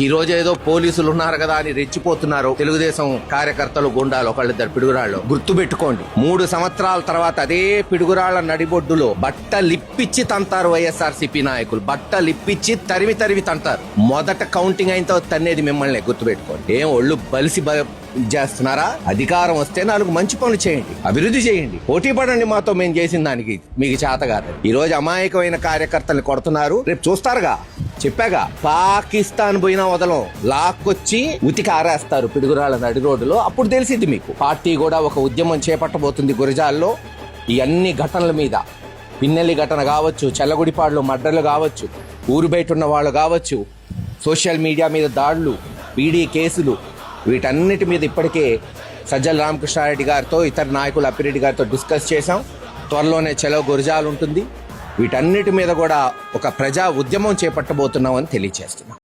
ఈ రోజు ఏదో పోలీసులు ఉన్నారు కదా అని రెచ్చిపోతున్నారు తెలుగుదేశం కార్యకర్తలు, గుండాలు, ఒకళ్ళిద్దరు పిడుగురాళ్ళు. గుర్తు పెట్టుకోండి, 3 సంవత్సరాల తర్వాత అదే పిడుగురాళ్ల నడిబొడ్డులో బట్టలిప్పిచ్చి తంతారు వైఎస్ఆర్సీపీ నాయకులు. బట్టలిప్పిచ్చి తరిమి తంటారు. మొదట కౌంటింగ్ అయిన తర్వాత తన్నేది మిమ్మల్ని. గుర్తు పెట్టుకోండి. ఏం ఒళ్ళు బలిసి చేస్తున్నారా? అధికారం వస్తే 4 మంచి పనులు చేయండి, అభివృద్ధి చేయండి, పోటీ పడండి మాతో. మేము చేసిన దానికి మీకు చేత కాదు. ఈ రోజు అమాయకమైన కార్యకర్తల్ని కొడుతున్నారు. రేపు చూస్తారుగా, చెప్పాగా, పాకిస్తాన్ పోయినా వదలం, లాక్కొచ్చి ఉతికి ఆరేస్తారు పిడుగురాళ్ళ నడి రోడ్డులో. అప్పుడు తెలిసింది మీకు. పార్టీ కూడా ఒక ఉద్యమం చేపట్టబోతుంది గురజాల్లో. ఈ అన్ని ఘటనల మీద, పిన్నెల్లి ఘటన కావచ్చు, చల్లగుడిపాడులో మర్డర్లు కావచ్చు, ఊరు బయట ఉన్న వాళ్ళు కావచ్చు, సోషల్ మీడియా మీద దాడులు, పీడీ కేసులు, వీటన్నిటి మీద ఇప్పటికే సజ్జల రామకృష్ణారెడ్డి గారితో, ఇతర నాయకులు అప్పిరెడ్డి గారితో డిస్కస్ చేశాం. త్వరలోనే చలో గురజాలు ఉంటుంది. వీటన్నిటి మీద కూడా ఒక ప్రజా ఉద్యమం చేపట్టబోతున్నామని తెలియజేస్తున్నాం.